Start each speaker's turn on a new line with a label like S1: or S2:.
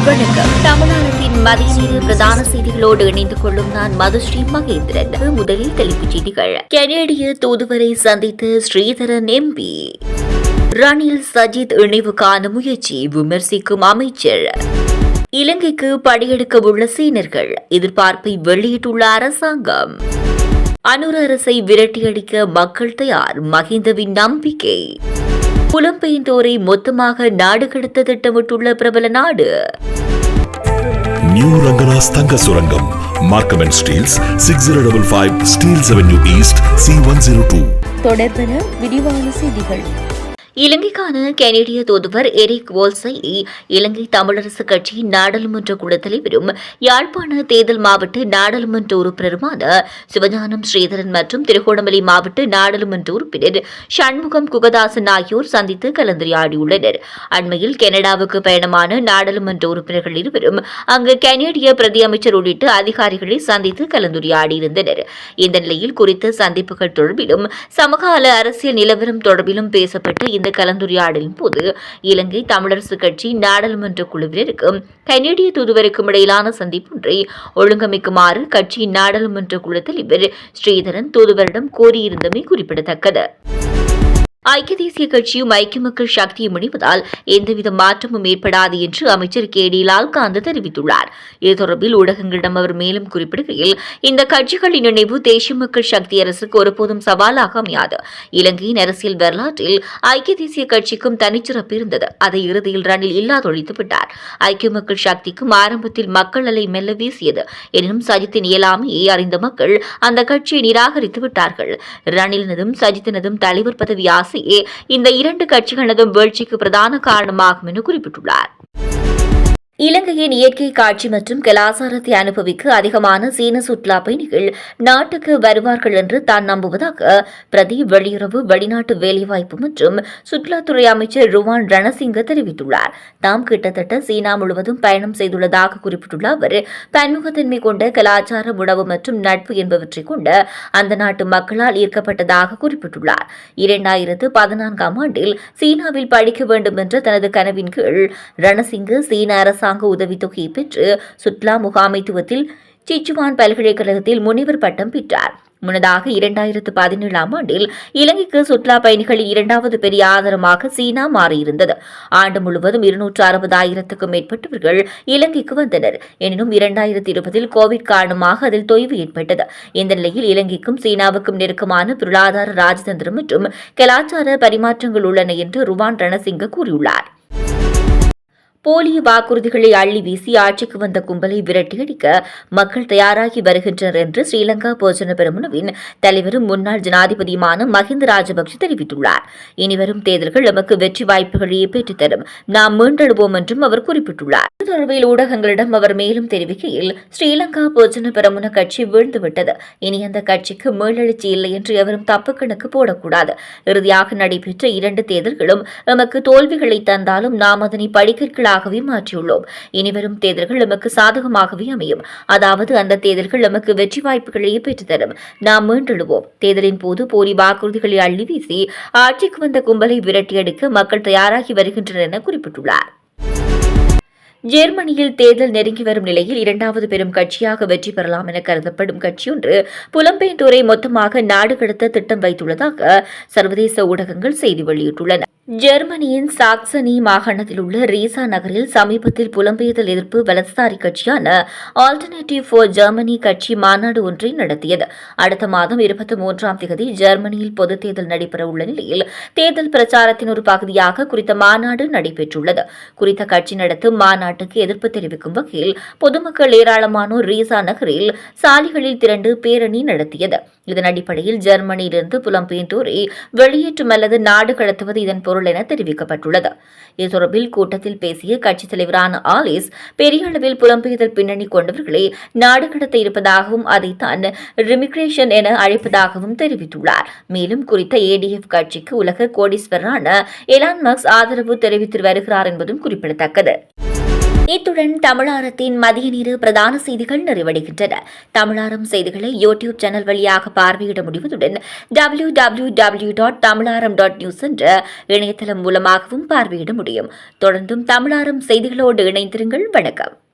S1: வணக்கம். தமிழ்நாட்டின் மதிய நேர பிரதான செய்திகளோடு இணைந்து கொள்ளும் நான் மதுஸ்ரீ மகேந்திரன். முதலில் தலைப்புச் செய்திகள். கனேடிய தூதுவரை சந்தித்த ஸ்ரீதரன் எம்பி. ரணில் சஜித் இணைவுக்கான முயற்சி விமர்சிக்கும் அமைச்சர். இலங்கைக்கு படையெடுக்க உள்ள சீனர்கள் எதிர்பார்ப்பை வெளியிட்டுள்ள அரசாங்கம். அனுர அரசை விரட்டியடிக்க மக்கள் தயார் மஹிந்தவின் நம்பிக்கை. புலம்பெயர்ந்தோரை மொத்தமாக நாடு கடத்த திட்டமிட்டுள்ள பிரபல நாடு.
S2: நியூ ரங்கனாஸ் தங்க சுரங்கம் Markham and Steeles 6055 Steeles avenue east C102.
S1: தொடர்பென விரிவான செய்திகள். இலங்கைக்கான கனேடிய தூதுவர் எரிக் வோல்ஸை இலங்கை தமிழரசு கட்சியின் நாடாளுமன்ற குழுத் தலைவரும் யாழ்ப்பாண தேர்தல் மாவட்ட நாடாளுமன்ற உறுப்பினருமான சிவஞானம் ஸ்ரீதரன் மற்றும் திருகோணமலை மாவட்ட நாடாளுமன்ற உறுப்பினர் சண்முகம் குகதாசன் ஆகியோர் சந்தித்து கலந்துரையாடியுள்ளனர். அண்மையில் கனடாவுக்கு பயணமான நாடாளுமன்ற உறுப்பினர்கள் இருவரும் அங்கு கனேடிய பிரதி அமைச்சர் உள்ளிட்ட அதிகாரிகளை சந்தித்து கலந்துரையாடியிருந்தனர். இந்த நிலையில் குறித்த சந்திப்புகள் தொடர்பிலும் சமகால அரசியல் நிலவரம் தொடர்பிலும் பேசப்பட்டு இந்த கலந்துரையாடலின் போது இலங்கை தமிழரசு கட்சி நாடாளுமன்ற குழுவினருக்கும் கனேடிய தூதுவருக்கும் இடையிலான சந்திப்பொன்றை ஒழுங்கமைக்குமாறு கட்சியின் நாடாளுமன்ற குழு தலைவர் ஸ்ரீதரன் தூதுவரிடம் கோரியிருந்தமை குறிப்பிடத்தக்கது. ஐக்கிய தேசிய கட்சியும் ஐக்கிய மக்கள் சக்தியும் இணைவதால் எந்தவித மாற்றமும் ஏற்படாது என்று அமைச்சர் KD லால்காந்த் தெரிவித்துள்ளார். இது தொடர்பில் ஊடகங்களிடம் அவர் மேலும் குறிப்பிடுகையில், இந்த கட்சிகளின் இணைவு தேசிய மக்கள் சக்தி அரசுக்கு ஒருபோதும் சவாலாக அமையாது. இலங்கையின் அரசியல் வரலாற்றில் ஐக்கிய தேசிய கட்சிக்கும் தனிச்சிறப்பு இருந்தது. அதை இறுதியில் ரணில் இல்லாதொழித்து விட்டார். ஐக்கிய மக்கள் சக்திக்கும் ஆரம்பத்தில் மக்கள் அலை மெல்ல வீசியது. எனினும் சஜித்தின் இயலாமையை அறிந்த மக்கள் அந்த கட்சியை நிராகரித்து விட்டார்கள். ரணிலினதும் சஜித்தினதும் தலைவர் பதவி இந்த இரண்டு கட்சிகளதும் வீழ்ச்சிக்கு பிரதான காரணமாகும் என குறிப்பிட்டுள்ளார். இலங்கையின் இயற்கை காட்சி மற்றும் கலாச்சாரத்தை அனுபவிக்க அதிகமான சீன சுற்றுலா பயணிகள் நாட்டுக்கு வருவார்கள் என்று தான் நம்புவதாக பிரதி வெளியுறவு வெளிநாட்டு வேலைவாய்ப்பு மற்றும் சுற்றுலாத்துறை அமைச்சர் ருவான் ரணசிங்க தெரிவித்துள்ளார். தாம் கிட்டத்தட்ட சீனா முழுவதும் பயணம் செய்துள்ளதாக குறிப்பிட்டுள்ள அவர், பன்முகத்தன்மை கொண்ட கலாச்சார உணவு மற்றும் நட்பு என்பவற்றை கொண்ட அந்த நாட்டு மக்களால் ஈர்க்கப்பட்டதாக குறிப்பிட்டுள்ளார். 2014ஆம் ஆண்டில் சீனாவில் படிக்க வேண்டும் என்ற தனது கனவின் கீழ் ரணசிங்க சீன அரசாங்க உதவித்தொகையை பெற்று சுற்றுலா முகாமைத்துவத்தில் சிச்சுவான் பல்கலைக்கழகத்தில் முனைவர் பட்டம் பெற்றார். முன்னதாக 2017ஆம் ஆண்டில் இலங்கைக்கு சுற்றுலா பயணிகளின் இரண்டாவது பெரிய ஆதாரமாக சீனா மாறியிருந்தது. ஆண்டு முழுவதும் 260,000க்கும் மேற்பட்டவர்கள் இலங்கைக்கு வந்தனர். எனினும் 2020இல் கோவிட் காரணமாக அதில் தொய்வு ஏற்பட்டது. இந்த நிலையில் இலங்கைக்கும் சீனாவுக்கும் நெருக்கமான பொருளாதார ராஜதந்திரம் மற்றும் கலாச்சார பரிமாற்றங்கள் உள்ளன என்று ருவான் ரணசிங்க கூறியுள்ளார். போலிய வாக்குறுதிகளை அள்ளி வீசி ஆட்சிக்கு வந்த கும்பலை விரட்டியடிக்க மக்கள் தயாராகி வருகின்றனர் என்று ஸ்ரீலங்கா பொதுஜன பெரமுனவின் தலைவரும் முன்னாள் ஜனாதிபதியுமான மஹிந்த ராஜபக்ஷ தெரிவித்துள்ளார். இனிவரும் தேர்தல்கள் நமக்கு வெற்றி வாய்ப்புகளையே பெற்றுத்தரும், நாம் மீண்டெழுவோம் என்றும் அவர் குறிப்பிட்டுள்ளார். இது தொடர்பில் ஊடகங்களிடம் அவர் மேலும் தெரிவிக்கையில், ஸ்ரீலங்கா பொதுஜன பெரமுன கட்சி வீழ்ந்துவிட்டது, இனி அந்த கட்சிக்கு மீளெழுச்சி இல்லை என்று எவரும் தப்பு கணக்கு போடக்கூடாது. இறுதியாக நடைபெற்ற 2 தேர்தல்களும் நமக்கு தோல்விகளை தந்தாலும் நாம் அதனை படிக்கற்களாகவே மாற்றியுள்ளோம். இனிவரும் தேர்தல்கள் நமக்கு சாதகமாகவே அமையும். அதாவது அந்த தேர்தல்கள் நமக்கு வெற்றி வாய்ப்புகளையே பெற்றுத்தரும், நாம் மீண்டெழுவோம். தேர்தலின் போது போலி வாக்குறுதிகளை அள்ளி வீசி ஆட்சிக்கு வந்த கும்பலை விரட்டியடிக்க மக்கள் தயாராகி வருகின்றனர் என குறிப்பிட்டுள்ளார். ஜெர்மனியில் தேர்தல் நெருங்கி வரும் நிலையில் 2வது பெரும் கட்சியாக வெற்றி பெறலாம் என கருதப்படும் கட்சியொன்று புலம்பெயர்ந்தோரை மொத்தமாக நாடு கடத்த திட்டம் வைத்துள்ளதாக சர்வதேச ஊடகங்கள் செய்தி வெளியிட்டுள்ளன. ஜெர்மனியின் சாக்சனி மாகாணத்தில் உள்ள ரீசா நகரில் சமீபத்தில் புலம்பெயர்தல் எதிர்ப்பு வலதுசாரி கட்சியான ஆல்டர்னேட்டிவ் ஃபார் ஜெர்மனி கட்சி மாநாடு ஒன்றை நடத்தியது. அடுத்த மாதம் 23ஆம் தேதி ஜெர்மனியில் பொதுத் தேர்தல் நடைபெற உள்ள நிலையில் தேர்தல் பிரச்சாரத்தின் ஒரு பகுதியாக குறித்த மாநாடு நடைபெற்றுள்ளது. குறித்த கட்சி நடத்தும் மாநாட்டுக்கு எதிர்ப்பு தெரிவிக்கும் வகையில் பொதுமக்கள் ஏராளமானோர் ரீசா நகரில் சாலைகளில் திரண்டு பேரணி நடத்தியது. இதன் அடிப்படையில் ஜெர்மனியிலிருந்து புலம்பெயர்ந்தோரை வெளியேற்றும் அல்லது நாடு கடத்துவது இதன் பொருள் என தெரிவிக்கப்பட்டுள்ளது. இது தொடர்பில் கூட்டத்தில் பேசிய கட்சித் தலைவரான ஆலிஸ், பெரிய அளவில் புலம்பெயர்தல் பின்னணி கொண்டவர்களை நாடு கடத்த இருப்பதாகவும் அதைத்தான் ரிமிகிரேஷன் என அழைப்பதாகவும் தெரிவித்துள்ளார். மேலும் குறித்த ADF கட்சிக்கு உலக கோடீஸ்வரரான எலான் மஸ்க் ஆதரவு தெரிவித்து வருகிறார் என்பதும் குறிப்பிடத்தக்கது. இத்துடன் தமிழாரத்தின் மதிய நேர பிரதான செய்திகள் நிறைவடைகின்றன. தமிழாரம் செய்திகளை யூடியூப் சேனல் வழியாக பார்வையிட முடிவதுடன் www.tamilaram.news என்ற இணையதளம் மூலமாகவும் பார்வையிட முடியும். தொடர்ந்தும் தமிழாரம் செய்திகளோடு இணைந்திருங்கள். வணக்கம்.